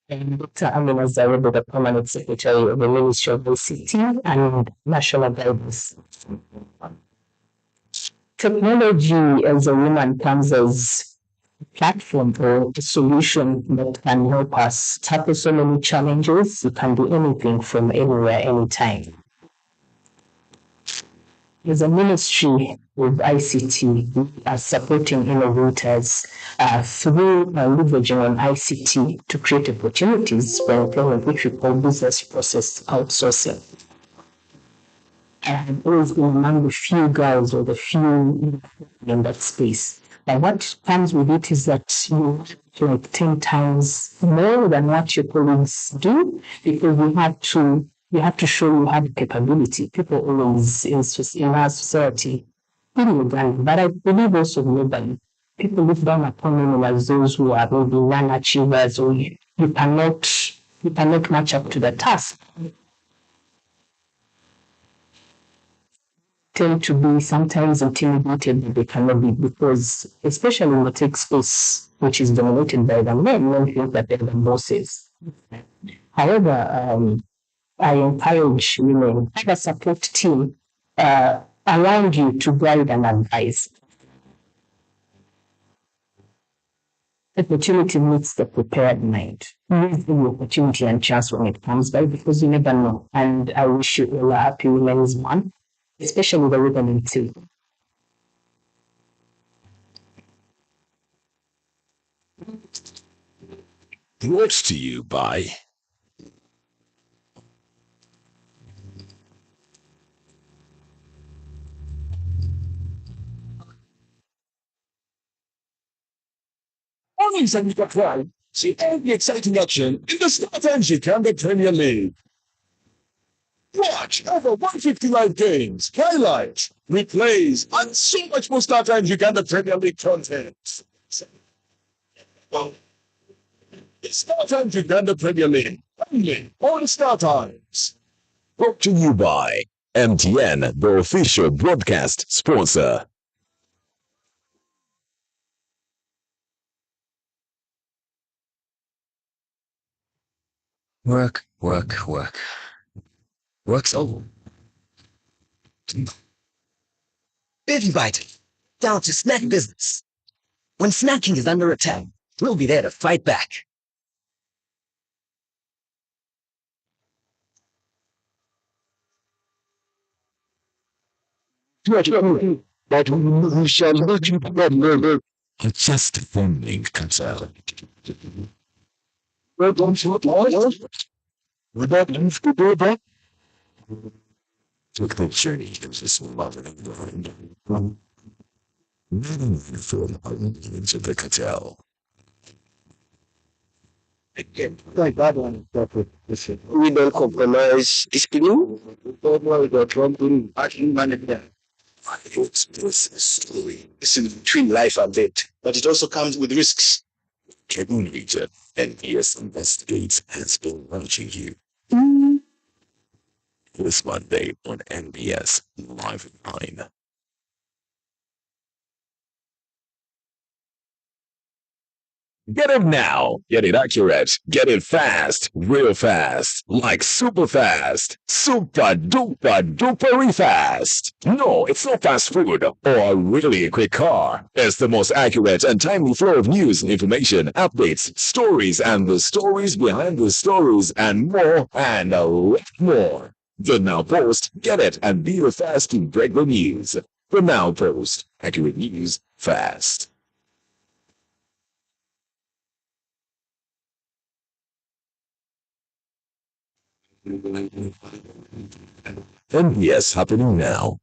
Dr. Amina Zarubu, the Permanent Secretary of the Ministry of ICT and National Guidance. Technology as a woman comes as a platform or a solution that can help us tackle so many challenges. You can do anything from anywhere, anytime. As a ministry with ICT, we are supporting innovators through leveraging on ICT to create opportunities for employment, which we call business process outsourcing. I have always been among the few girls or the few in that space. And what comes with it is that you like 10 times more than what your colleagues do because you have to show you have capability. People always in our society, but I believe also globally, people look down upon them as those who are maybe non-achievers or you cannot match up to the task. Tend to be sometimes intimidated that they cannot be because, especially in the tech space, which is dominated by the men think that they're the bosses. However, I encourage women, have a support team around you to guide and advise. Opportunity meets the prepared mind. Use the opportunity and chance when it comes by because you never know. And I wish you all a happy Women's Month, especially the women in too. Brought to you by Mornings and Prime. See all the exciting action in the Start and Gikanda Premier League. Watch over 150 live games, highlights, replays, and so much more Start and Uganda Premier League content. It's Start and Uganda Premier League, only on Star Times. Brought to you by MTN, the official broadcast sponsor. Work, work, work. Work's over. Baby Bite, down to snack business. When snacking is under attack, we'll be there to fight back. But we shall not remember just forming concern. Well, don't you want without leave to do that? Took the journey of this loving mind. Many from into the cartel. Again, like that one, we don't compromise discipline. We don't worry about Trump acting manager. It's a story. It's in between life and death, but it also comes with risks. Kevin Legion, NBS Investigates has been watching you. This Monday on NBS Live 9. Get it now. Get it accurate. Get it fast. Real fast. Like super fast. Super duper dupery fast. No, it's not fast food or really a quick car. It's the most accurate and timely flow of news, information, updates, stories, and the stories behind the stories, and more, and a lot more. The Now Post. Get it and be the fast to break the news. The Now Post. Accurate news fast. NBS happening now.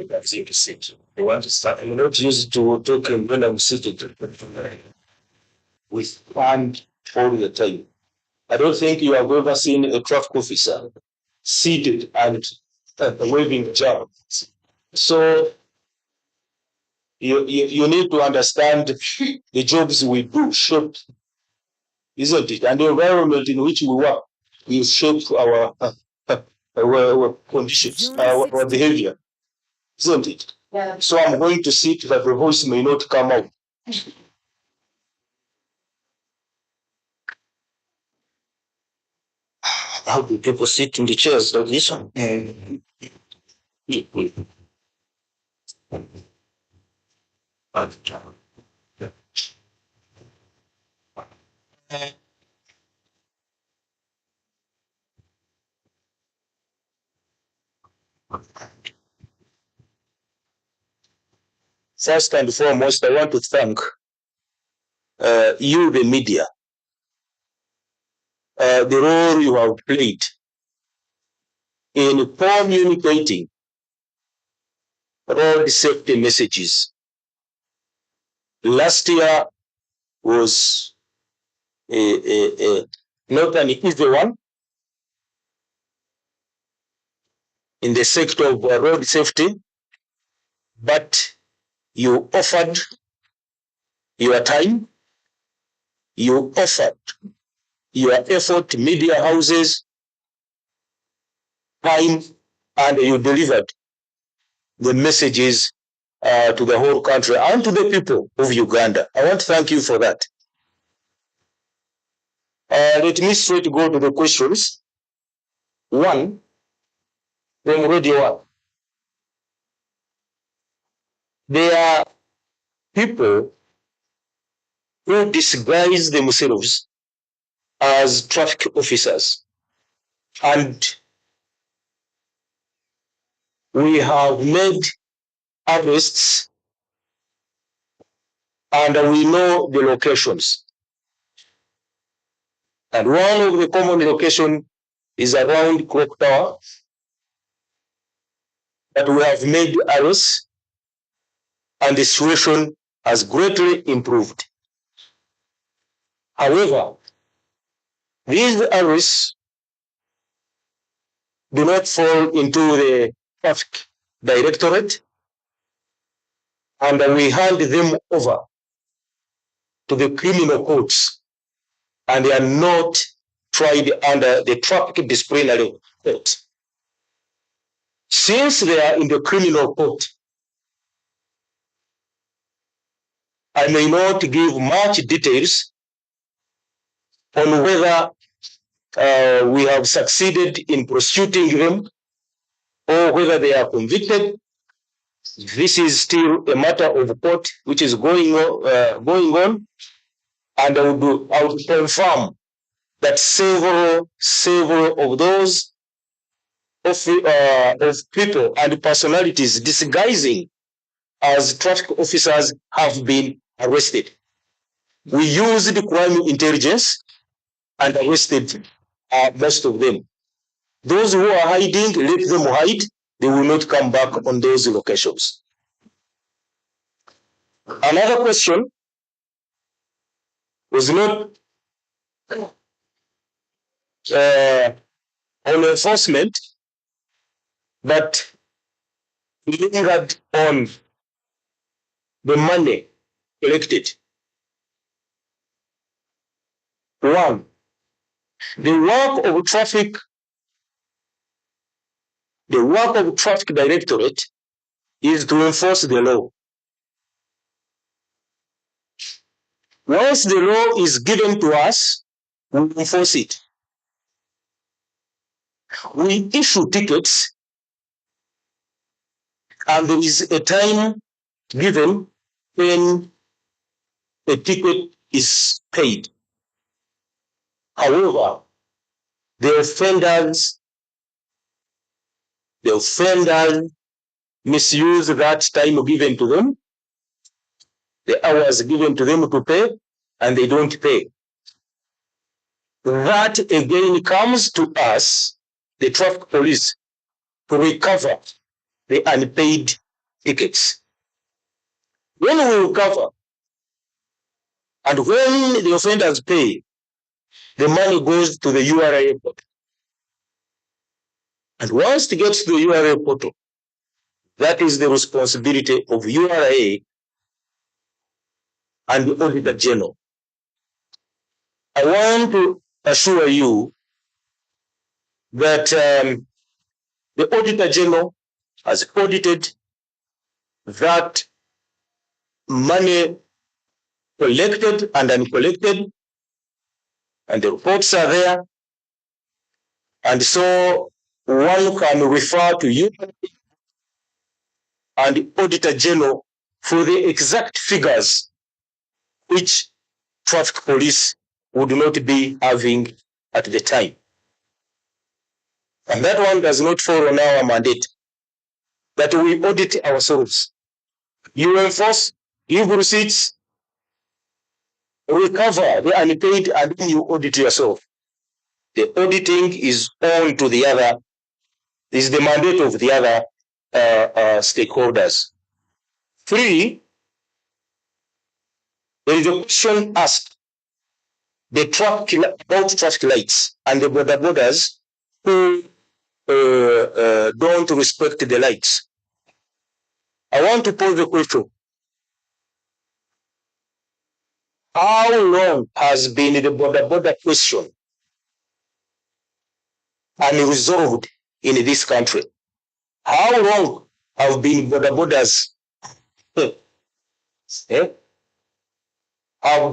That's interesting. I want to start. I'm not used to talking when I'm seated with hand all the time. I don't think you have ever seen a traffic officer seated and waving jab. So you need to understand the jobs we do shape, isn't it? And the environment in which we work will shape our conditions, our behavior, isn't it? Yeah. So I'm going to sit that the voice may not come out. How do people sit in the chairs like this one? First and foremost, I want to thank you, the media, the role you have played in communicating road safety messages. Last year was not an easy one in the sector of road safety, but you offered your time, you offered your effort, media houses, time, and you delivered the messages to the whole country and to the people of Uganda. I want to thank you for that. Let me straight go to the questions. One, from Radio 1. There are people who disguise themselves as traffic officers, and we have made arrests and we know the locations. And one of the common locations is around Clock Tower, that we have made arrests and the situation has greatly improved. However, these arrests do not fall into the traffic directorate, and we hand them over to the criminal courts, and they are not tried under the traffic disciplinary court. Since they are in the criminal court, I may not give much details on whether we have succeeded in prosecuting them or whether they are convicted. This is still a matter of court which is going on, and I would confirm that several of those of people and personalities disguising as traffic officers have been arrested. We used crime intelligence and arrested most of them. Those who are hiding, let them hide. They will not come back on those locations. Another question was not on enforcement, but lingered on the money collected. One, the work of traffic directorate is to enforce the law. Once the law is given to us, we enforce it. We issue tickets and there is a time given when a ticket is paid. However, the offenders misuse that time given to them, the hours given to them to pay, and they don't pay. That again comes to us, the traffic police, to recover the unpaid tickets. When we recover, and when the offenders pay, the money goes to the URA portal. And once it gets to the URA portal, that is the responsibility of URA and the Auditor General. I want to assure you that the Auditor General has audited that money collected and uncollected, and the reports are there. And so one can refer to you and the Auditor General for the exact figures which traffic police would not be having at the time. And that one does not fall on our mandate, that we audit ourselves. You enforce, give receipts, recover the unpaid, and then you audit yourself. The auditing is on to the other, is the mandate of the other stakeholders. 3, there is a question asked about traffic lights and the borders who don't respect the lights. I want to pose the question: how long has been the border question unresolved in this country? How long have been borders have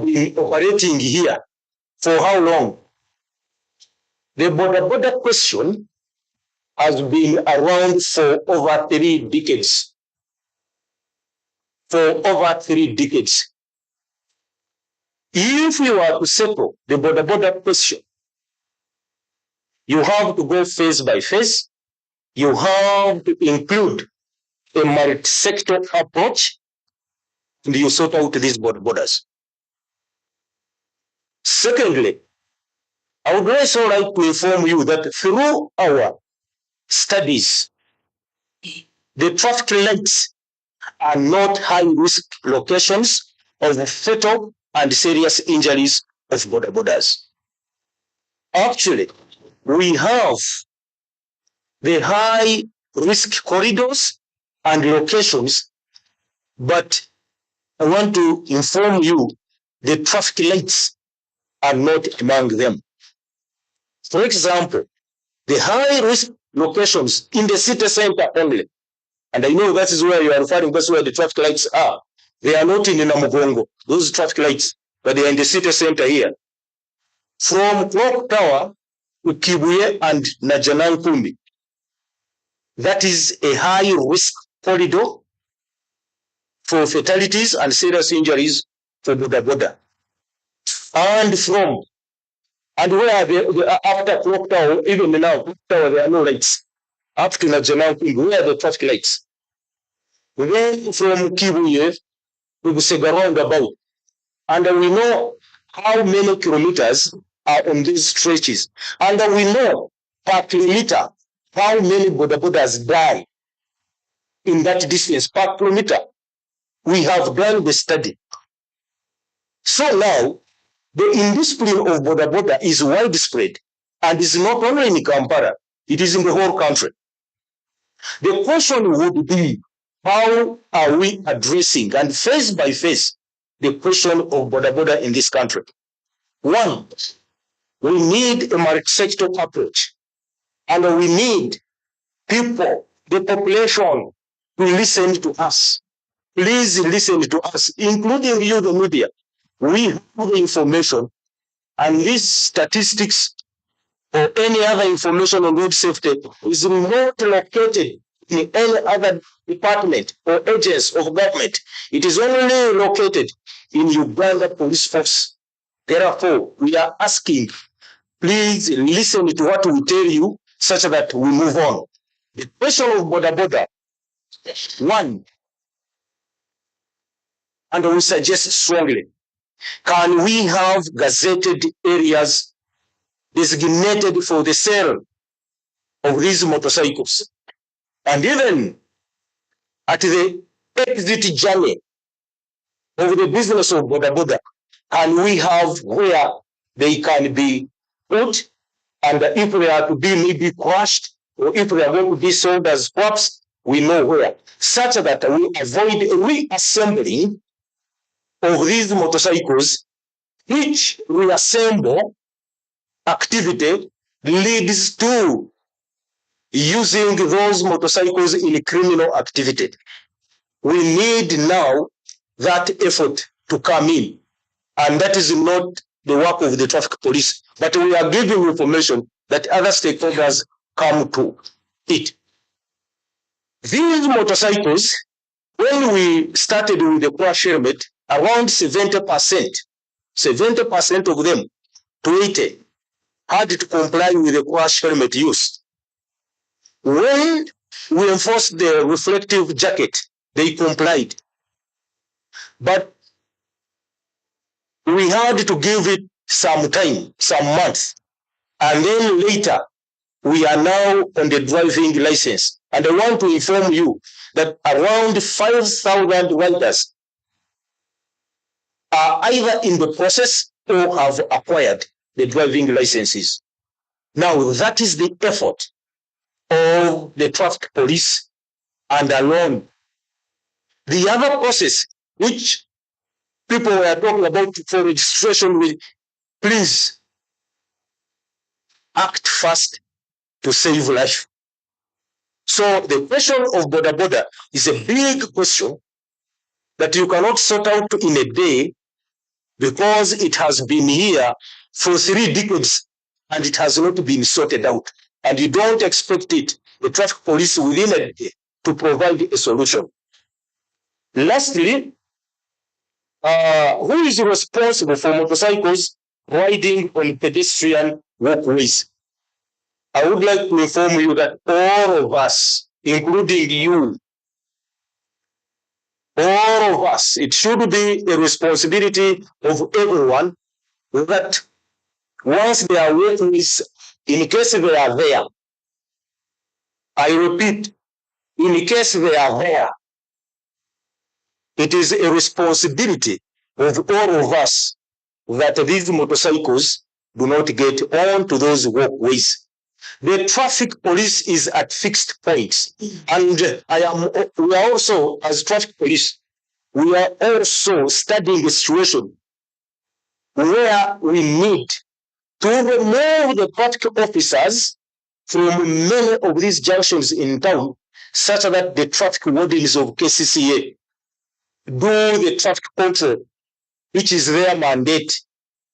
been operating here? For how long? The border question has been around for over 3 decades. For over 3 decades. If you are to settle the border question, you have to go phase by phase. You have to include a multi-sector approach, and you sort out these borders. Secondly, I would also like to inform you that through our studies, the traffic lights are not high-risk locations of fatal and serious injuries of borders. Actually, we have the high-risk corridors and locations, but I want to inform you the traffic lights are not among them. For example, the high-risk locations in the city center only, and I know that is where you are referring, that's where the traffic lights are. They are not in Namugongo, those traffic lights, but they are in the city center here. From Clock Tower to Kibuye and Najanankumbi, that is a high-risk corridor for fatalities and serious injuries for border. And where after Clock Tower, even now, Clock Tower, there are no lights. Up to Najanankumbi, where are the traffic lights? Then from Kibuye to Busega roundabout, and we know how many kilometers are on these stretches, and we know per kilometer how many borders die in that distance per kilometer. We have done the study. So now, the indiscipline of border is widespread, and is not only in Kampala, it is in the whole country. The question would be, how are we addressing, and phase by phase, the question of border in this country? 1, we need a multi-sector approach, and we need people, the population, to listen to us. Please listen to us, including you, the media. We have the information, and these statistics or any other information on road safety is not located in any other department or agents of government. It is only located in Uganda Police Force. Therefore, we are asking, please listen to what we tell you such that we move on. The question of border border, one, and we suggest strongly, can we have gazetted areas designated for the sale of these motorcycles? And even at the exit journey of the business of border border, can we have where they can be put, and if they are to be maybe crushed, or if they are going to be sold as scraps, we know where, such that we avoid reassembling of these motorcycles, which reassemble activity leads to using those motorcycles in criminal activity. We need now that effort to come in, and that is not the work of the traffic police, but we are giving information that other stakeholders come to it. These motorcycles, when we started with the crash helmet, around 70% of them to 80 had to comply with the crash helmet use. When we enforced the reflective jacket, they complied. But we had to give it some time, some months. And then later, we are now on the driving license. And I want to inform you that around 5,000 riders are either in the process or have acquired the driving licenses. Now, that is the effort of the traffic police and alone. The other process which people were talking about for registration, will please act fast to save life. So the question of border border is a big question that you cannot sort out in a day, because it has been here for 3 decades and it has not been sorted out. And you don't expect it, the traffic police within a day, to provide a solution. Lastly, who is responsible for motorcycles riding on pedestrian walkways? I would like to inform you that all of us, including you, all of us, it should be a responsibility of everyone that once they are walkways, in case they are there, I repeat, in case they are there, it is a responsibility of all of us that these motorcycles do not get onto those walkways. The traffic police is at fixed points, and we are also, as traffic police, we are also studying the situation where we need to remove the traffic officers from many of these junctions in town, such that the traffic wardens of KCCA do the traffic control, which is their mandate.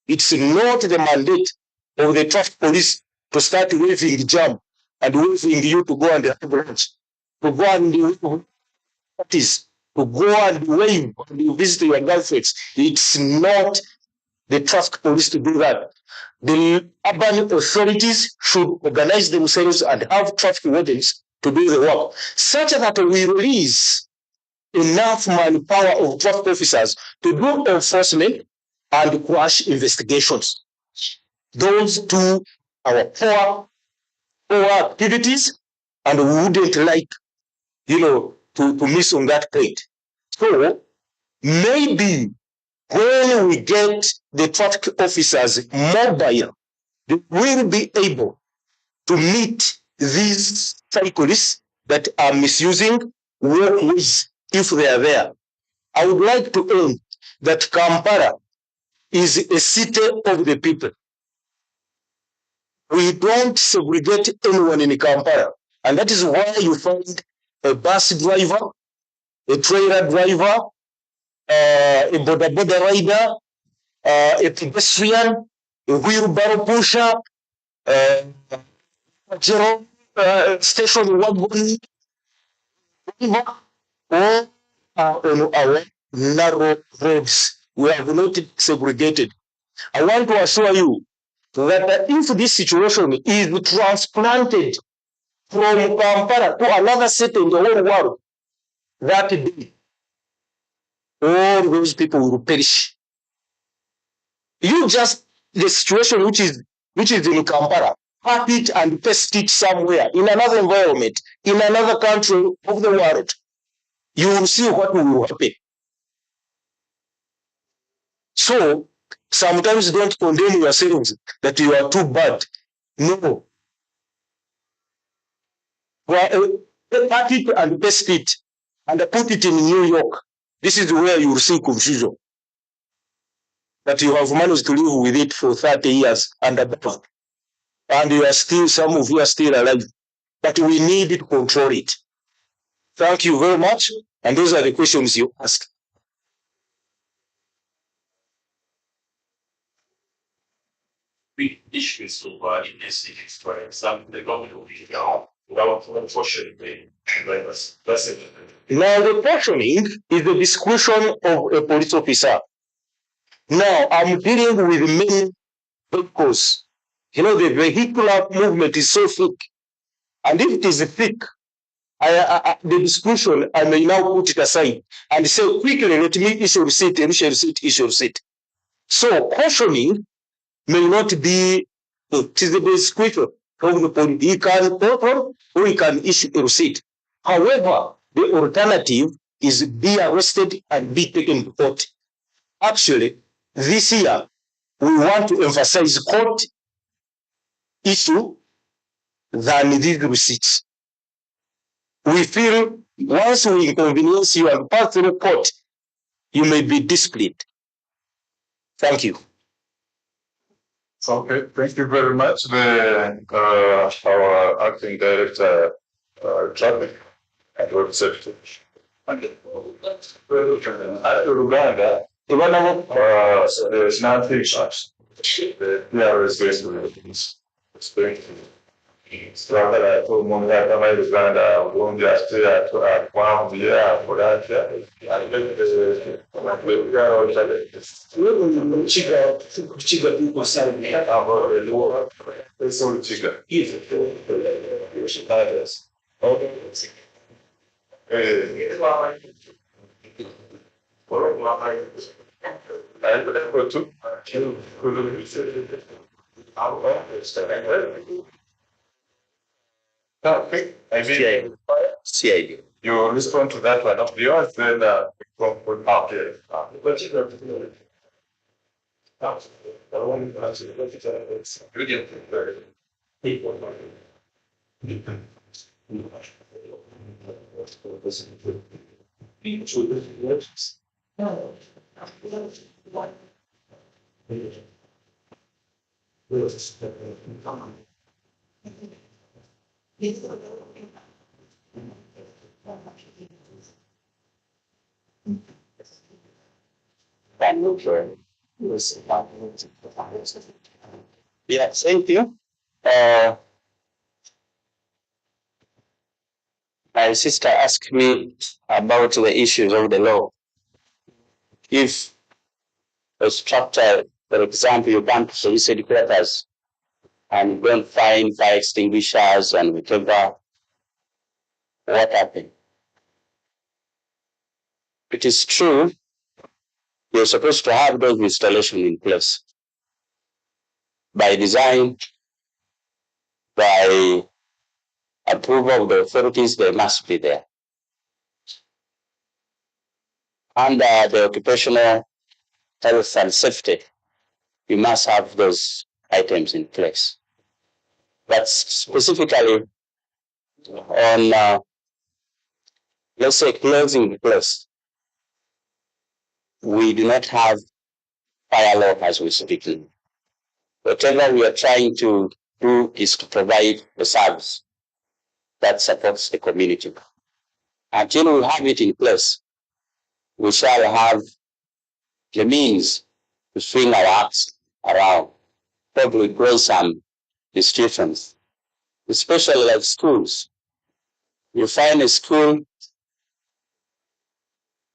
It's not the mandate of the traffic police to start waving jam and waving you to go and have lunch, to go and do parties, to go and wave and you visit your girlfriends. It's not the traffic police to do that. The urban authorities should organize themselves and have traffic wardens to do the work, such that we release enough manpower of traffic officers to do enforcement and crash investigations. Those two are poor activities, and we wouldn't like, to miss on that point. So maybe when we get the traffic officers mobile, they will be able to meet these cyclists that are misusing walkways if they are there. I would like to add that Kampala is a city of the people. We don't segregate anyone in Kampala. And that is why you find a bus driver, a trailer driver, a boda rider, a pedestrian, a wheelbarrow pusher, station wagon, All are on our narrow roads. We have not segregated. I want to assure you that if this situation is transplanted from Kampala to another city in the whole world, that day, all those people will perish. You just the situation which is in Kampala, pack it and paste it somewhere in another environment, in another country of the world. You will see what will happen. So sometimes don't condemn yourselves that you are too bad. No. Pack it and paste it and put it in New York. This is where you will see confusion. That you have managed to live with it for 30 years and above. And you are still, some of you are still alive. But we need to control it. Thank you very much. And those are the questions you asked. Big issues over in this city, for example, the government will be down without unfortunately. That's it. Now, the portioning is the discretion of a police officer. Now, I'm dealing with many vehicles. You know, the vehicular movement is so thick. And if it is thick, the discretion, I may now put it aside and say, quickly, let me issue receipt, issue receipt, issue receipt. So, cautioning may not be, it is the discretion of the police. He can caution or he can issue a receipt. However, the alternative is be arrested and be taken to court. Actually, this year, we want to emphasize court issue than these receipts. We feel once we inconvenience you and pass through court, you may be disciplined. Thank you. Okay, thank you very much. Our acting director, traffic and road safety. Uganda, there's nothing such. The PRS is rather umuntu Uganda ubundi twambuye akurata CID. You respond to that one of yours, then put up here. Yeah, thank you. My sister asked me about the issues of the law. If a structure, for example, you come to police headquarters and you don't find fire extinguishers and whatever, what happened? It is true, you're supposed to have those installations in place. By design, by approval of the authorities, they must be there. Under the occupational health and safety, you must have those items in place. But specifically on, let's say, closing the place, we do not have fire law as we speak. Whatever we are trying to do is to provide the service that supports the community. Until we have it in place, we shall have the means to swing our acts around, probably close some institutions, especially like schools. You find a school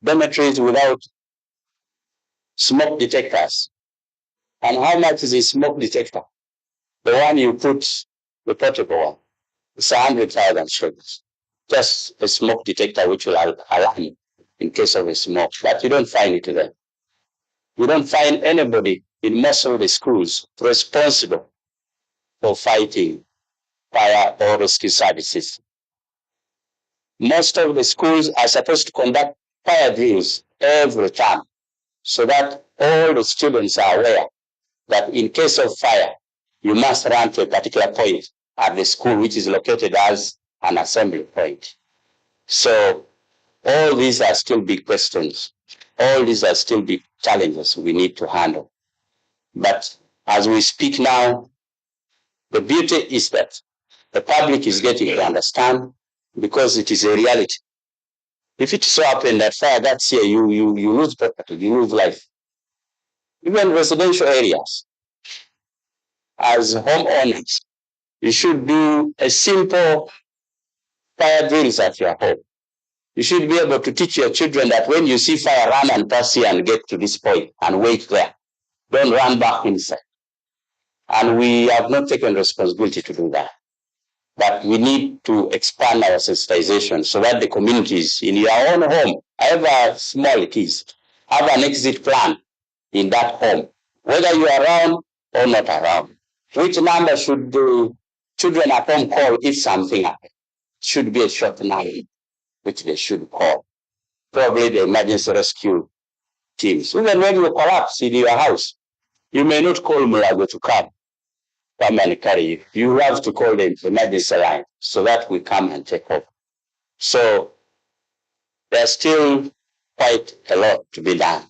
dormitories without smoke detectors. And how much is a smoke detector? The one you put, the portable one, it's 100,000 shillings. Just a smoke detector which will alarm you in case of a smoke. But you don't find it there. You don't find anybody in most of the schools responsible for fighting fire or rescue services. Most of the schools are supposed to conduct fire drills every time so that all the students are aware that in case of fire, you must run to a particular point at the school, which is located as an assembly point. So all these are still big questions. All these are still big challenges we need to handle. But as we speak now, the beauty is that the public is getting to understand because it is a reality. If it so happens that fire that's here, you lose property, you lose life. Even residential areas, as homeowners, you should do a simple fire drills at your home. You should be able to teach your children that when you see fire, run and pass here and get to this point and wait there. Don't run back inside. And we have not taken responsibility to do that. But we need to expand our sensitization so that the communities in your own home, however small it is, have an exit plan in that home, whether you are around or not around. Which number should the children at home call if something happens? Should be a short number which they should call. Probably the emergency rescue teams. Even when you collapse in your house, you may not call Mulago to come and carry you. You have to call the emergency line so that we come and take over. So there's still quite a lot to be done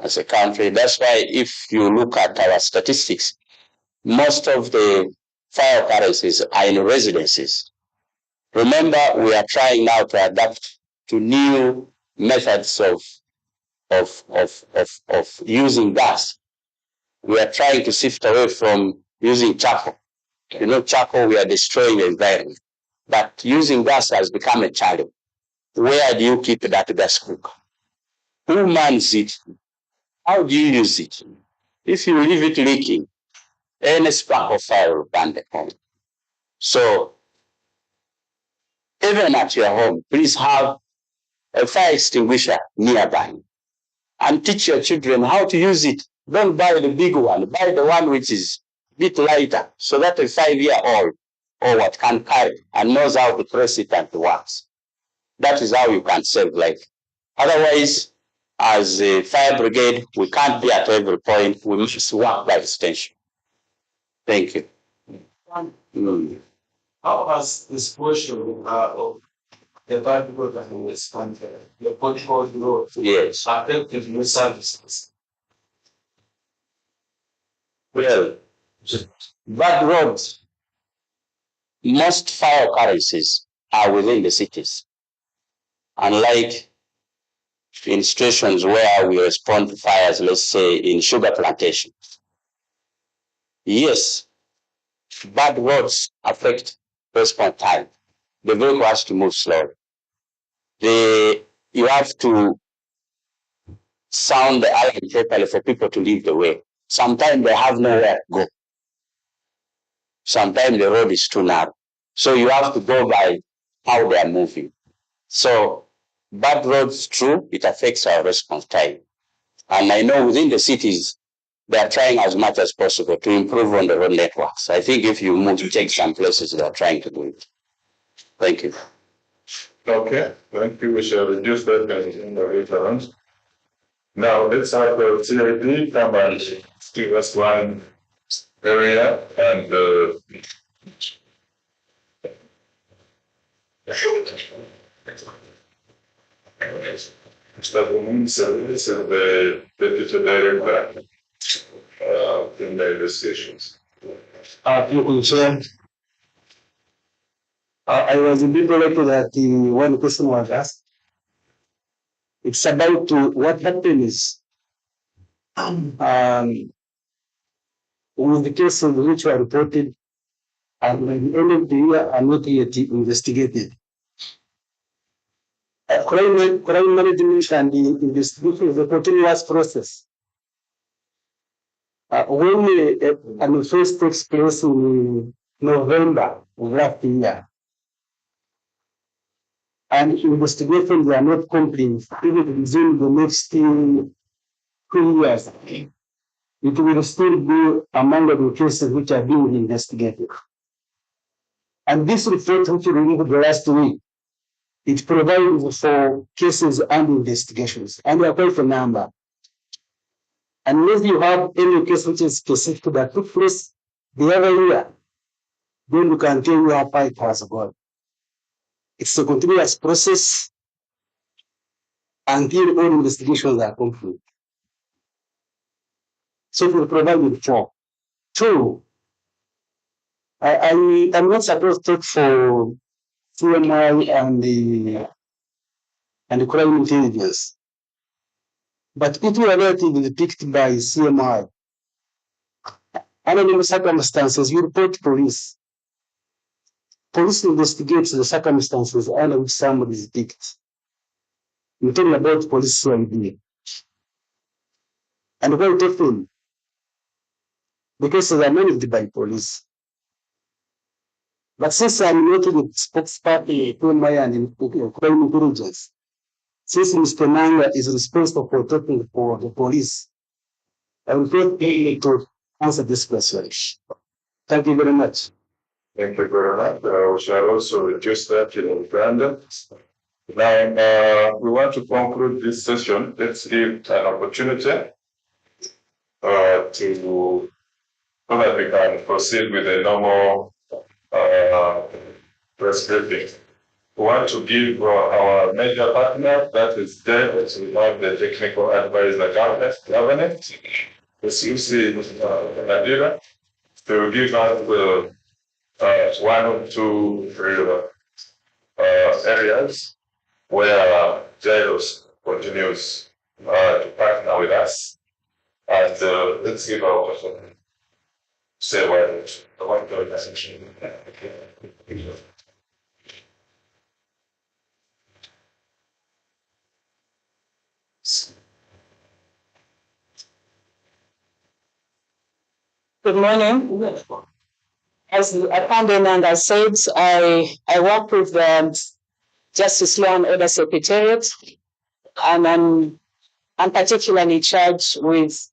as a country. That's why if you look at our statistics, most of the fire occurrences are in residences. Remember, we are trying now to adapt to new methods of using gas. We are trying to shift away from using charcoal. You know, charcoal, we are destroying the environment. But using gas has become a challenge. Where do you keep that gas cook? Who mans it? How do you use it? If you leave it leaking, any spark of fire will burn the home. So, even at your home, please have a fire extinguisher nearby and teach your children how to use it. Don't buy the big one, buy the one which is a bit lighter so that a 5-year-old or what can carry and knows how to press it and it works. That is how you can save life. Otherwise, as a fire brigade, we can't be at every point. We must work by extension. Thank you. How has this portion of the Bible that we expanded, the political growth, Yes. affected new services? Well, bad roads, most fire occurrences are within the cities. Unlike in situations where we respond to fires, let's say in sugar plantations. Yes, bad roads affect response time. The vehicle has to move slowly. You have to sound the alarm properly for people to leave the way. Sometimes they have nowhere to go. Sometimes the road is too narrow. So you have to go by how they are moving. So bad roads, true, it affects our response time. And I know within the cities, they are trying as much as possible to improve on the road networks. I think if you move to take some places, they are trying to do it. Thank you. Okay, thank you. We shall reduce that in the later on. Now let's have the CID come and give us one area and Mr. Bumun Service is the Deputy Director in the investigations. I was a bit related that one question was asked. It's about what happened is with the cases which were reported and by the end of the year are not yet investigated. crime management and the investigation is a continuous process. When an offense takes place in November of last year, and investigations are not complete, even within the next 2 years, it will still be among the cases which are being investigated. And this report, which we released the last week, it provides for cases and investigations, and we are quite a number. Unless you have any case which is specific that took place the other year, then you can tell you how far it has gone. It's a continuous process until all investigations are complete. So we provide with 4. 2, I'm not supposed to talk for CMI and the crime intelligence. But if you are relatively picked by CMI, under the circumstances, you report to police. Police investigates the circumstances under which somebody is picked. We're talking about police CID. And quite often, the cases are managed by police. But since I'm not the spokesperson to my and crime intelligence, since Mr. Nanga is responsible for talking for the police, I will take him to answer this question. Thank you very much. Thank you very much. We shall also reduce that in Uganda. Now, we want to conclude this session. Let's give an opportunity so that we can proceed with the normal press briefing. We want to give our major partner, that is DED, we have the technical advisor governance, the CUC Nadira, to give us 1 or 2 areas where Jairus continues to partner with us. And let's give our person say what the organization. Good morning. As Akande Nanga said, I work with the Justice Law and Order Secretariat, and I'm particularly charged with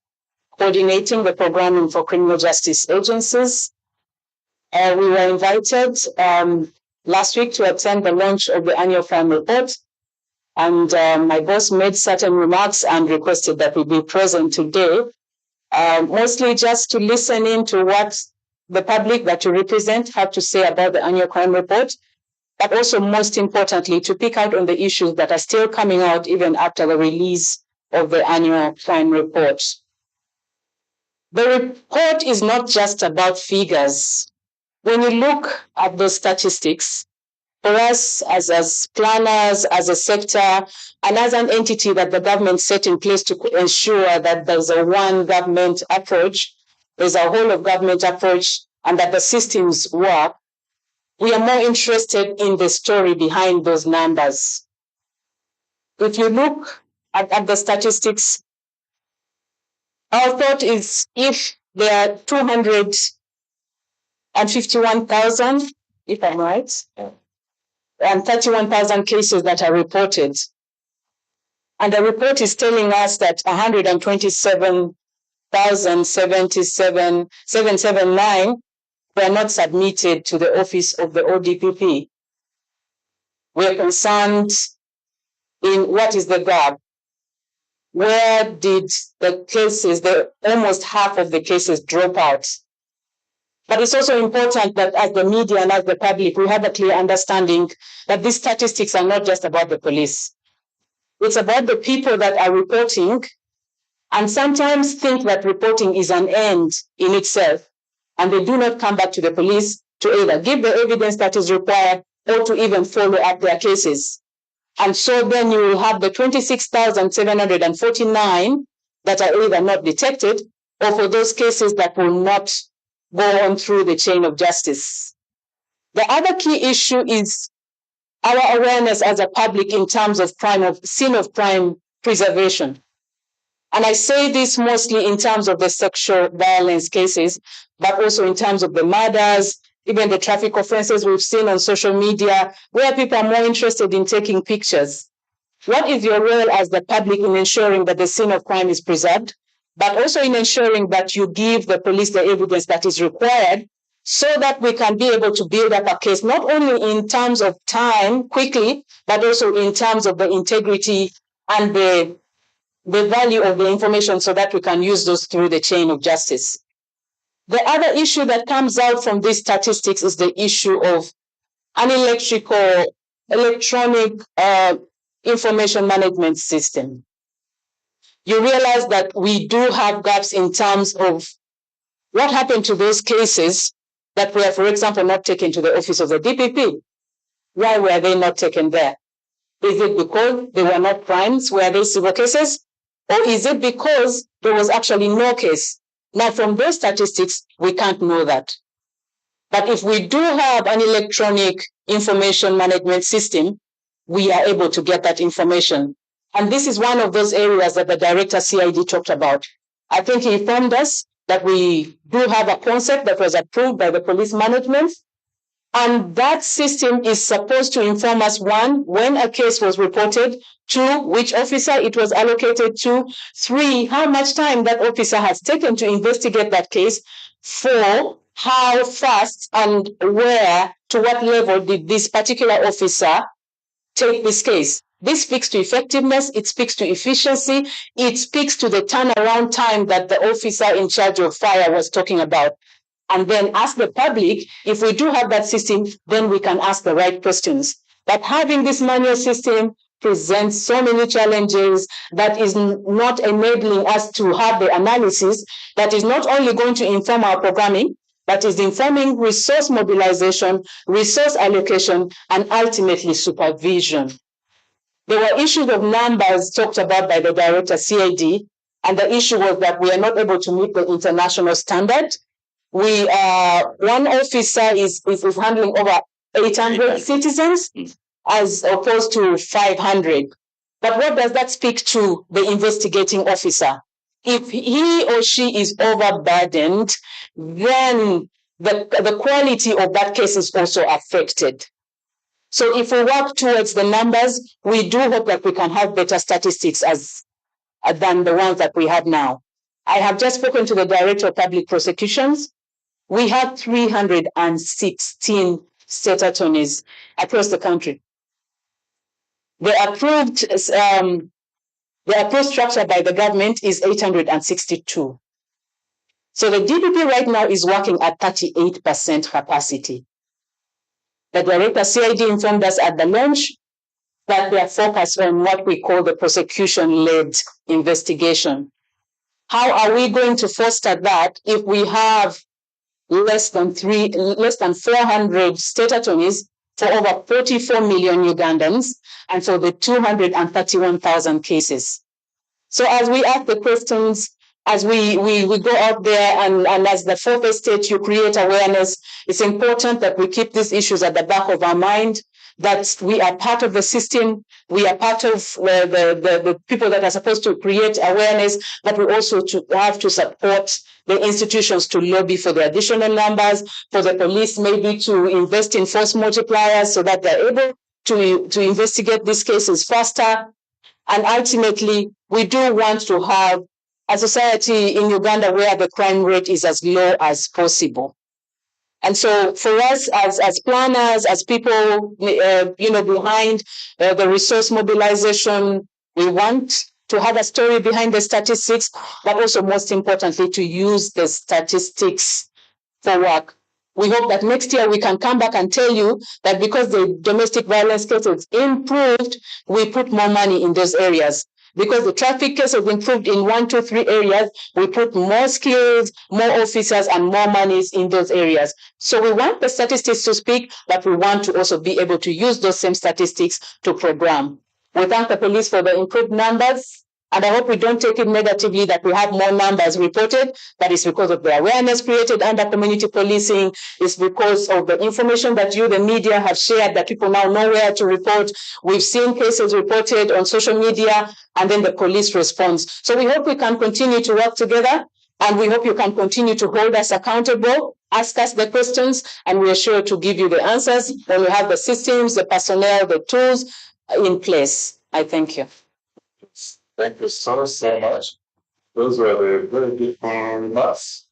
coordinating the programming for criminal justice agencies. We were invited last week to attend the launch of the annual crime report, and my boss made certain remarks and requested that we be present today, mostly just to listen in to what the public that you represent have to say about the annual crime report, but also most importantly, to pick out on the issues that are still coming out even after the release of the annual crime report. The report is not just about figures. When you look at those statistics, for us as planners, as a sector, and as an entity that the government set in place to ensure that there's a one government approach, there's a whole of government approach, and that the systems work, we are more interested in the story behind those numbers. If you look at the statistics, our thought is if there are 251,000, if I'm right, and 31,000 cases that are reported, and the report is telling us that 127,779 were not submitted to the office of the ODPP. We're concerned in what is the gap. Where did the cases, almost half of the cases drop out? But it's also important that as the media and as the public, we have a clear understanding that these statistics are not just about the police. It's about the people that are reporting and sometimes think that reporting is an end in itself, and they do not come back to the police to either give the evidence that is required or to even follow up their cases. And so then you will have the 26,749 that are either not detected or for those cases that will not go on through the chain of justice. The other key issue is our awareness as a public in terms of scene of crime preservation. And I say this mostly in terms of the sexual violence cases, but also in terms of the murders, even the traffic offenses we've seen on social media, where people are more interested in taking pictures. What is your role as the public in ensuring that the scene of crime is preserved, but also in ensuring that you give the police the evidence that is required so that we can be able to build up a case, not only in terms of time quickly, but also in terms of the integrity and the value of the information so that we can use those through the chain of justice. The other issue that comes out from these statistics is the issue of an electronic information management system. You realize that we do have gaps in terms of what happened to those cases that were, for example, not taken to the office of the DPP. Why were they not taken there? Is it because they were not crimes? Were they civil cases? Or is it because there was actually no case? Now, from those statistics, we can't know that. But if we do have an electronic information management system, we are able to get that information. And this is one of those areas that the Director CID talked about. I think he informed us that we do have a concept that was approved by the police management. And that system is supposed to inform us, one, when a case was reported, two, which officer it was allocated to, three, how much time that officer has taken to investigate that case, four, how fast and where, to what level did this particular officer take this case. This speaks to effectiveness, it speaks to efficiency, it speaks to the turnaround time that the officer in charge of fire was talking about. And then ask the public, if we do have that system, then we can ask the right questions. But having this manual system presents so many challenges that is not enabling us to have the analysis that is not only going to inform our programming, but is informing resource mobilization, resource allocation, and ultimately supervision. There were issues of numbers talked about by the Director CID, and the issue was that we are not able to meet the international standard. One officer is handling over 800 citizens as opposed to 500. But what does that speak to the investigating officer? If he or she is overburdened, then the quality of that case is also affected. So if we work towards the numbers, we do hope that we can have better statistics than the ones that we have now. I have just spoken to the Director of Public Prosecutions. We have 316 state attorneys across the country. The approved structure by the government is 862. So the DPP right now is working at 38% capacity. The Director CID informed us at the launch that they are focused on what we call the prosecution-led investigation. How are we going to foster that if we have less than 400 state attorneys for over 44 million Ugandans and for the 231,000 cases? So as we ask the questions, as we go out there and as the fourth state, you create awareness, it's important that we keep these issues at the back of our mind, that we are part of the system, we are part of the people that are supposed to create awareness, but we also have to support the institutions to lobby for the additional numbers, for the police maybe to invest in force multipliers so that they're able to investigate these cases faster. And ultimately, we do want to have a society in Uganda where the crime rate is as low as possible. And so for us as planners, as people, behind the resource mobilization, we want to have a story behind the statistics, but also most importantly, to use the statistics for work. We hope that next year we can come back and tell you that because the domestic violence cases improved, we put more money in those areas. Because the traffic cases improved in 1, 2, 3 areas, we put more skills, more officers, and more monies in those areas. So we want the statistics to speak, but we want to also be able to use those same statistics to program. We thank the police for the improved numbers. And I hope we don't take it negatively that we have more numbers reported. That is because of the awareness created under community policing. It's because of the information that you, the media, have shared that people now know where to report. We've seen cases reported on social media and then the police response. So we hope we can continue to work together, and we hope you can continue to hold us accountable, ask us the questions, and we are sure to give you the answers when we have the systems, the personnel, the tools in place. I thank you. Thank you so much. Those were the very beautiful remarks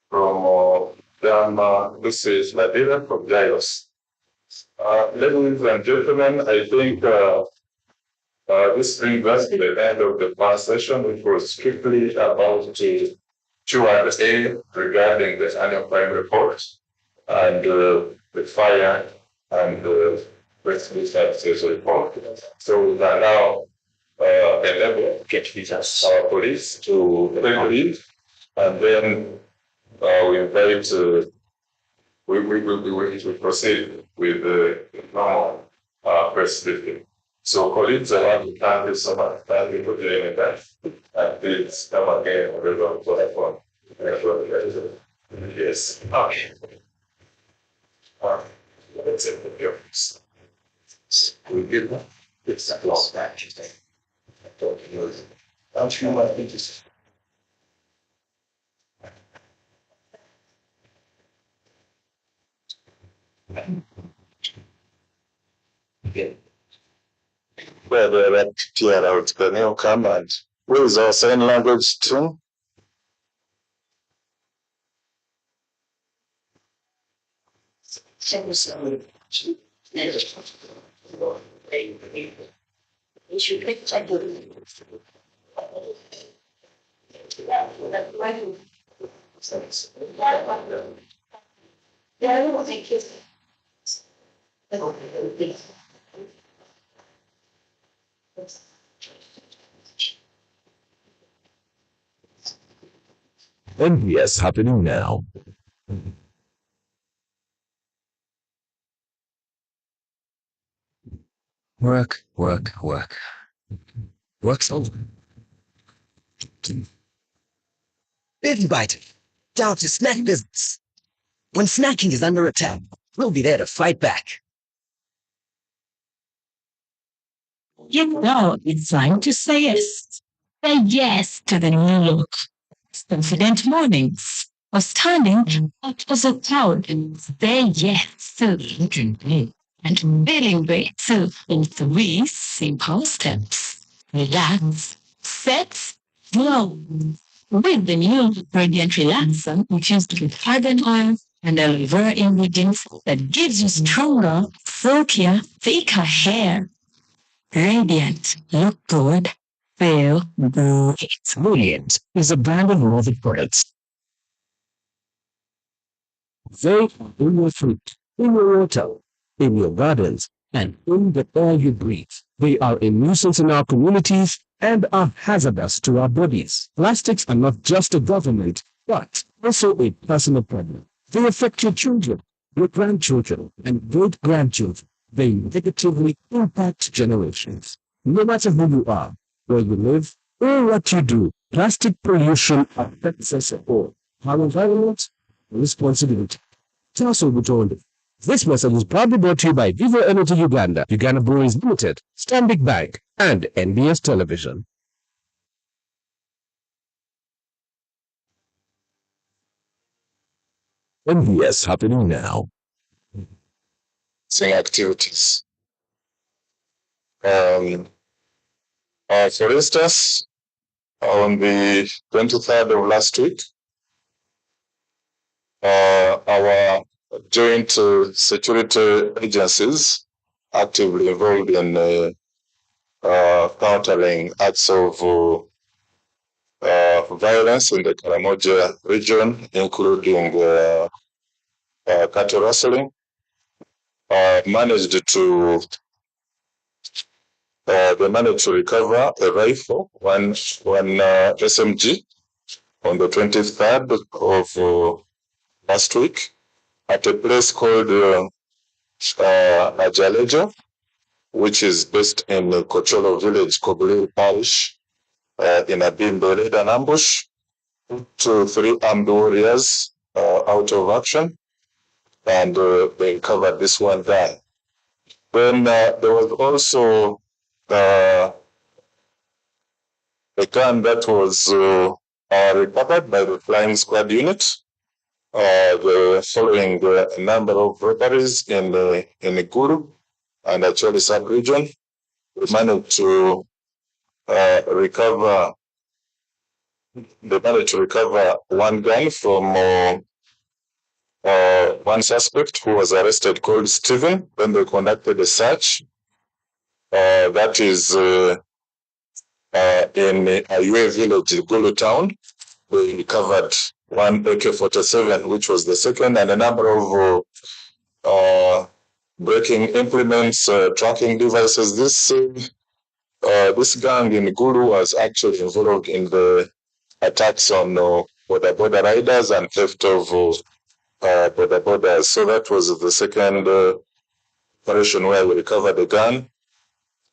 from Lucy Ladila from Giles. Ladies and gentlemen, I think this brings us to the end of the past session, which was strictly about Q&A regarding the annual crime report and the fire and the rescue services report. So we are now enable our police to take the lead, and then we invite we proceed with the normal press briefing. So colleagues, I want to thank you so much. Thank you for doing that. And please come again on the platform. Yes. Okay. Let's say the difference. We get that. It's a lost action. I'm sure my things. Well, that clear out the new command. What is our sign language too? NBS happening now. Work. Work's over. Busy bite. Down to snack business. When snacking is under attack, we'll be there to fight back. You know, it's time to say yes. Say yes to the new look. Confident mornings. Or standing out as a cloud. Say yes to the and feeling great too in 3 simple steps. Relax, set, flow. With the new Radiant Relaxer infused with argan oil and aloe vera ingredients that gives you stronger, silkier, thicker hair. Radiant, look good, feel great. Radiant is a brand of Northern products. They are in your fruit, in your water, in your gardens, and in the air you breathe. They are a nuisance in our communities and are hazardous to our bodies. Plastics are not just a government, but also a personal problem. They affect your children, your grandchildren, and great-grandchildren. They negatively impact generations. No matter who you are, where you live, or what you do, plastic pollution affects us all. Our environment, responsibility. Tasso Butondi. This message is proudly brought to you by Vivo Energy Uganda, Uganda Breweries Limited, Stanbic Bank, and NBS Television. NBS happening now. Say activities. For instance, on the 23rd of last week, our joint security agencies actively involved in countering acts of violence in the Karamoja region, including cattle rustling. Managed to recover a rifle, one SMG, on the 23rd of last week at a place called Ajalejo, which is based in Kocholo village, Kobuli parish, in Abimbo led an ambush, put 3 armed warriors out of action, and they recovered this one gun. Then there was also a gun that was recovered by the flying squad unit. Following a number of robberies in Gulu and actually sub-region, we managed to recover one gun from one suspect who was arrested called Stephen. When they conducted a search, that is in Ayue village, Gulu town. We recovered one AK-47, which was the second, and a number of braking implements, tracking devices. This gang in Gulu was actually involved in the attacks on border riders and theft of borders. So that was the second operation where we recovered the gun.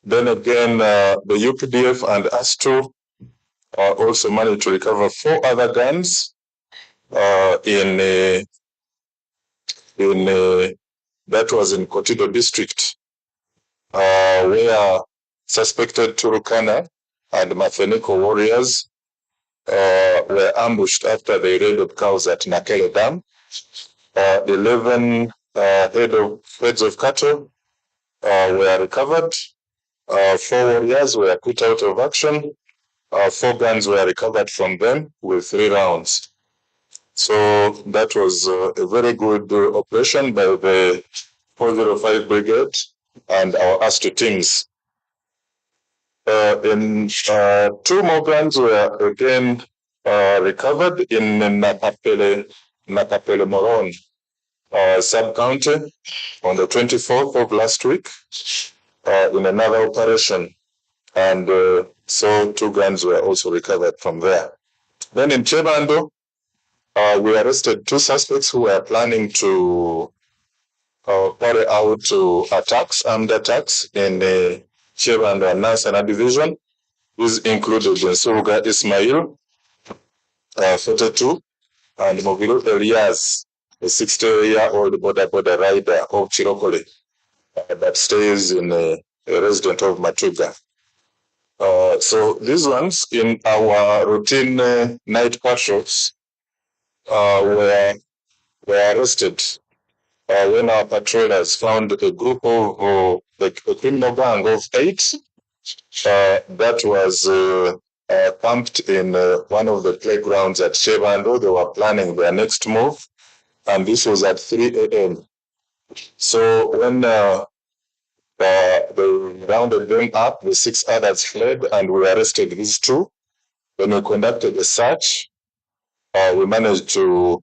Then again, the UPDF and ASTRO also managed to recover 4 other guns that was in Kotido district, where suspected Turukana and Mafeniko warriors were ambushed after they raided cows at Nakele Dam. 11 heads of cattle were recovered. 4 warriors were put out of action. 4 guns were recovered from them with 3 rounds. So that was a very good operation by the 405 Brigade and our ASTO teams. 2 more guns were again recovered in Nakapele Moron sub-county on the 24th of last week in another operation. And so 2 guns were also recovered from there. Then in Chebando, we arrested 2 suspects who were planning to carry out armed attacks in the Chebando and Nansana division. These included Suruga Ismail, 42, and Mobilu Elias, a 60-year-old border rider of Chirokole that stays in a resident of Matuga. So these ones in our routine night patrols were arrested when our patrollers found a group of a criminal gang of 8 that was camped in one of the playgrounds at Chebando. They were planning their next move, and this was at 3 a.m. So when they rounded them up, the 6 others fled, and we arrested these 2. When we conducted the search, we managed to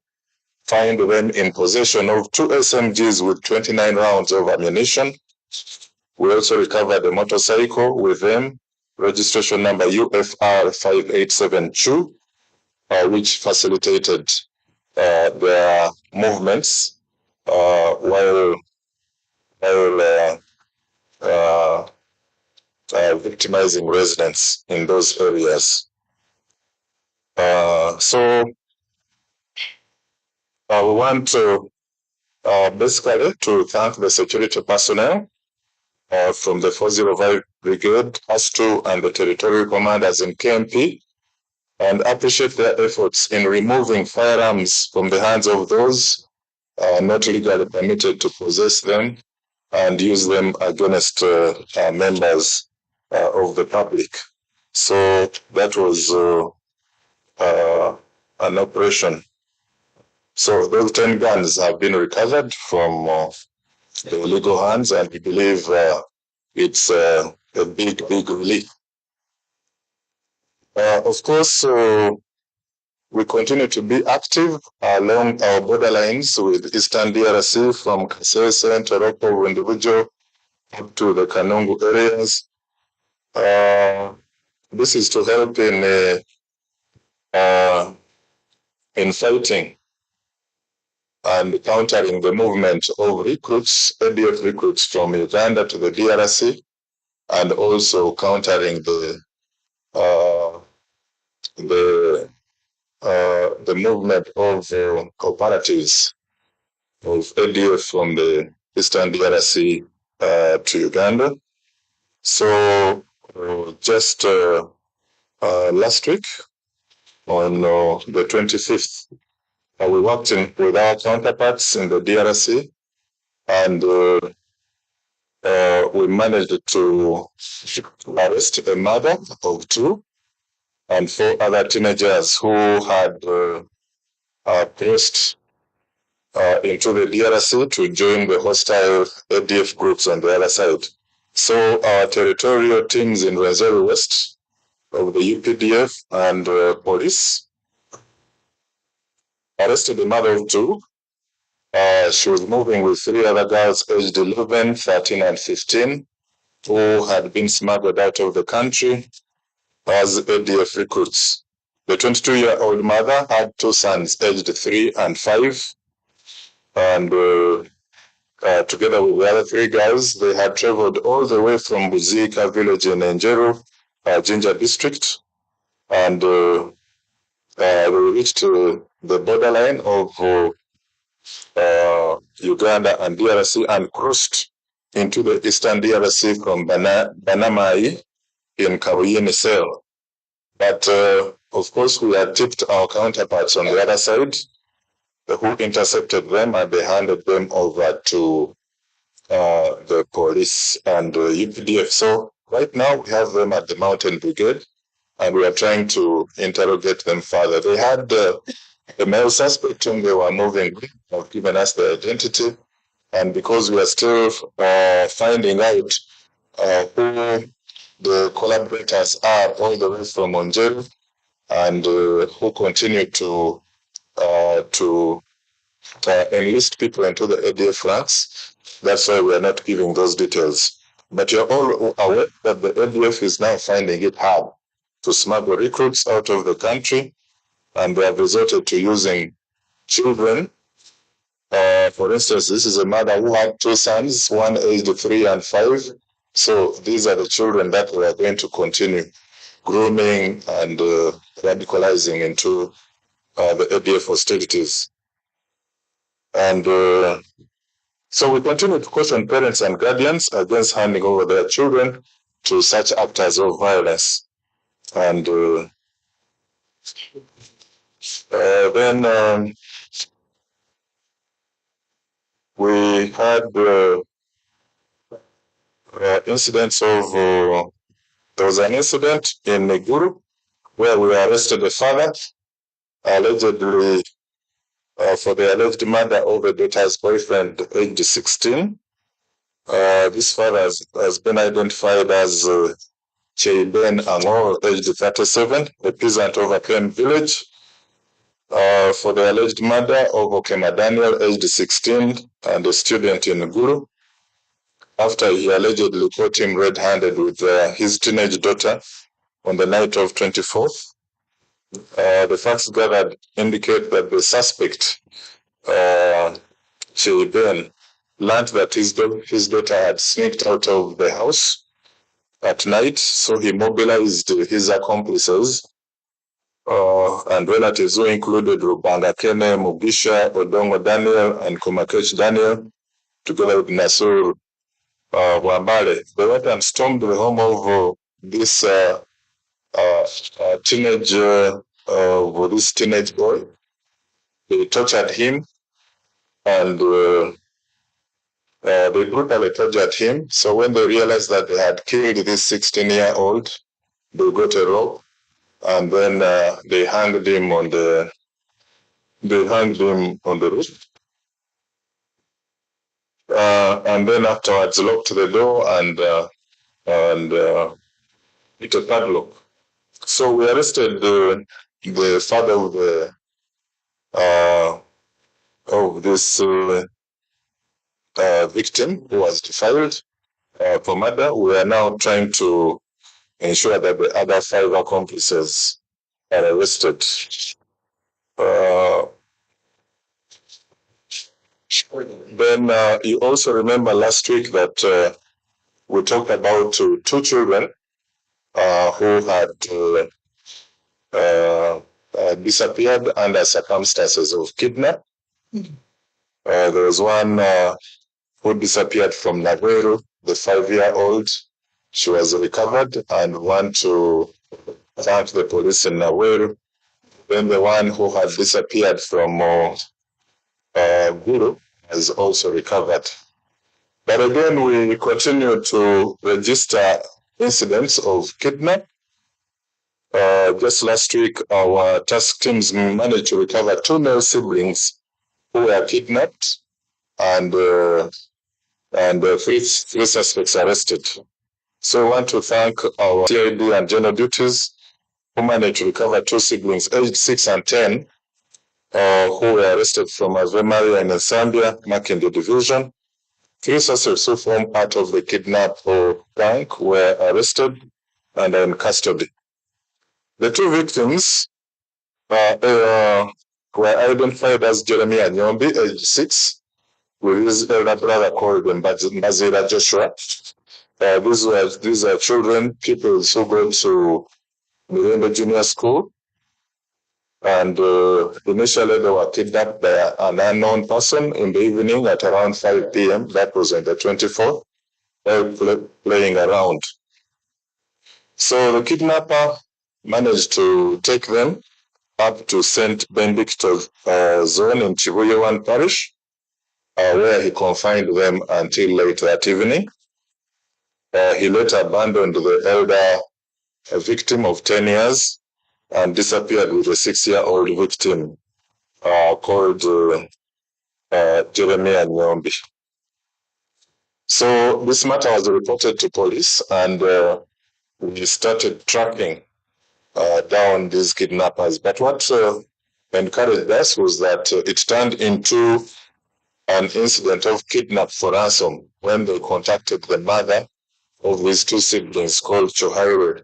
find them in possession of 2 SMGs with 29 rounds of ammunition. We also recovered a motorcycle with them, registration number UFR 5872, which facilitated their movements while victimizing residents in those areas. So we want to basically to thank the security personnel from the 405 Brigade, ASTO, and the territorial commanders in KMP, and appreciate their efforts in removing firearms from the hands of those not legally permitted to possess them and use them against members of the public. So that was an operation. So those 10 guns have been recovered from the illegal hands, and we believe it's a big relief. Of course, we continue to be active along our borderlines with Eastern DRC from Kasese and Toroko individual up to the Kanungu areas. This is to help in fighting and countering the movement of recruits, ADF recruits from Uganda to the DRC, and also countering the the movement of cooperatives of ADF from the Eastern DRC to Uganda. So just last week on the 25th, we worked with our counterparts in the DRC, and we managed to arrest a mother of 2 and 4 other teenagers who had crossed into the DRC to join the hostile ADF groups on the other side. So our territorial teams in Rwenzori West of the UPDF and police arrested a mother of 2. She was moving with 3 other girls aged 11, 13, and 15 who had been smuggled out of the country as ADF recruits. The 22-year-old mother had 2 sons aged 3 and 5, and together with the other 3 girls, they had traveled all the way from Buzika village in Enjeru, Jinja district, and they reached the borderline of Uganda and DRC and crossed into the Eastern DRC from Banamai in Kabuyini cell. But of course, we had tipped our counterparts on the other side, who intercepted them, and they handed them over to the police and UPDF. So right now we have them at the Mountain Brigade, and we are trying to interrogate them further. They had the male suspect whom they were moving with have given us the identity, and because we are still finding out who the collaborators are all the way from Onjeru, and who continue to enlist people into the ADF ranks. That's why we are not giving those details. But you're all aware that the ADF is now finding it hard to smuggle recruits out of the country, and they have resorted to using children. For instance, this is a mother who had 2 sons, one aged 3 and 5. So these are the children that we are going to continue grooming and radicalizing into the ADF hostilities. And so we continue to caution parents and guardians against handing over their children to such actors of violence. And then we had incidents of, there was an incident in Neguru where we arrested a father allegedly for the alleged murder of a daughter's boyfriend aged 16. This father has been identified as Cheiben Angor, aged 37, a peasant of Akem village, for the alleged murder of Okema Daniel, aged 16, and a student in Neguru, after he allegedly caught him red-handed with his teenage daughter on the night of 24th. The facts gathered indicate that the suspect, Cheiben, learned that his daughter had sneaked out of the house at night, so he mobilized his accomplices and relatives who included Rubanga Kene, Mugisha, Odongo Daniel, and Kumakech Daniel, together with Nasur Wambale. They went and stormed the home of this teenage boy. They tortured him, and they brutally tortured him. So when they realized that they had killed this 16-year-old, they got a rope, and then they hanged him on the roof. And then afterwards locked the door and hit a padlock. So we arrested the father of this victim who was defiled for murder. We are now trying to ensure that the other 5 accomplices are arrested. Then you also remember last week that we talked about 2 children who had disappeared under circumstances of kidnap. There was one who disappeared from Nagweru, the 5-year-old. She was recovered, and want to thank the police in Nagweru. Then the one who had disappeared from Guru has also recovered. But again, we continue to register incidents of kidnap. Just last week, our task teams managed to recover 2 male siblings who were kidnapped, and 3 suspects arrested. So I want to thank our CID and general duties who managed to recover 2 siblings, aged 6 and 10, who were arrested from Avemaria in Zambia, Makinde Division. 3 suspects who form part of the kidnap gang were arrested and are in custody. The 2 victims were identified as Jeremiah Nyombi, aged 6, with his elder brother called Mbazira Joshua. These are children, pupils who go to Mirembe Junior School. And initially they were kidnapped by an unknown person in the evening at around 5 p.m. That was on the 24th, while playing around. So the kidnapper managed to take them up to St. Benedict's zone in Chibuyewan Parish, where he confined them until late that evening. He later abandoned the elder victim of 10 years and disappeared with a 6-year-old victim called Jeremiah Nyombi. So this matter was reported to police, and we started tracking down these kidnappers. But what encouraged us was that it turned into an incident of kidnap for ransom when they contacted the mother of these 2 siblings called Chohire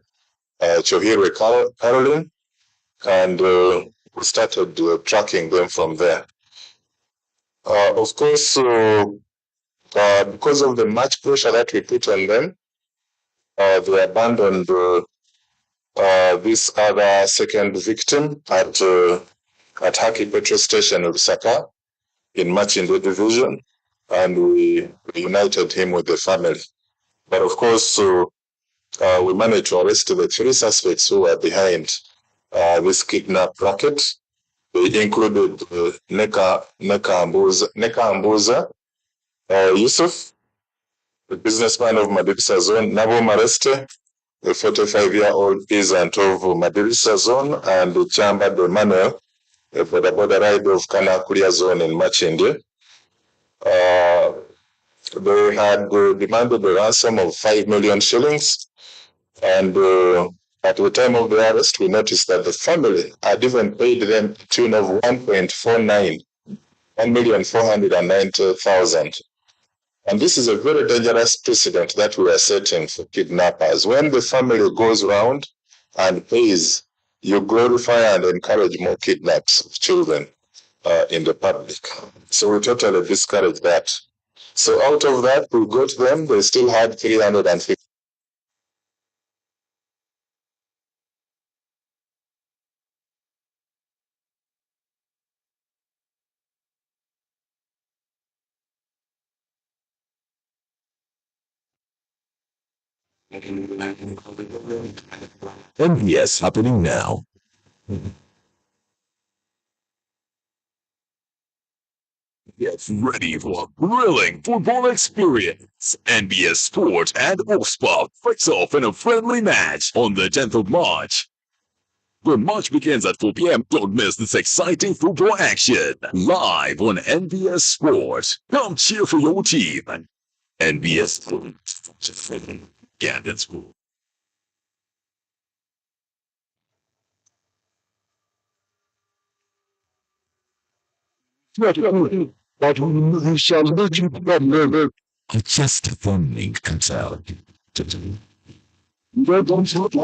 Caroline, and we started tracking them from there. Of course, because of the much pressure that we put on them, they abandoned this other second victim at Haki Petrol Station of Saka in Makinde Division, and we reunited him with the family. But of course, we managed to arrest the 3 suspects who were behind this kidnap racket. They included Neka Ambuza Yusuf, the businessman of Madirisa Zone, Nabo Mareste, the 45-year-old peasant of Madirisa Zone, and Chamba Manuel, a border rider of Kanakulia Zone in Makinde. They had demanded a ransom of 5 million shillings, and at the time of the arrest, we noticed that the family had even paid them a tune of 1.49, 1,490,000. And this is a very dangerous precedent that we are setting for kidnappers. When the family goes round and pays, you glorify and encourage more kidnaps of children in the public. So we totally discourage that. So out of that, we got them, they still had 350. NBS happening now. Get ready for a thrilling football experience. NBS Sport and Oxpop face off in a friendly match on the 10th of March. The match begins at 4 p.m. Don't miss this exciting football action. Live on NBS Sport. Come cheer for your team. NBS Sport. Gandon School. Just a phone link comes out.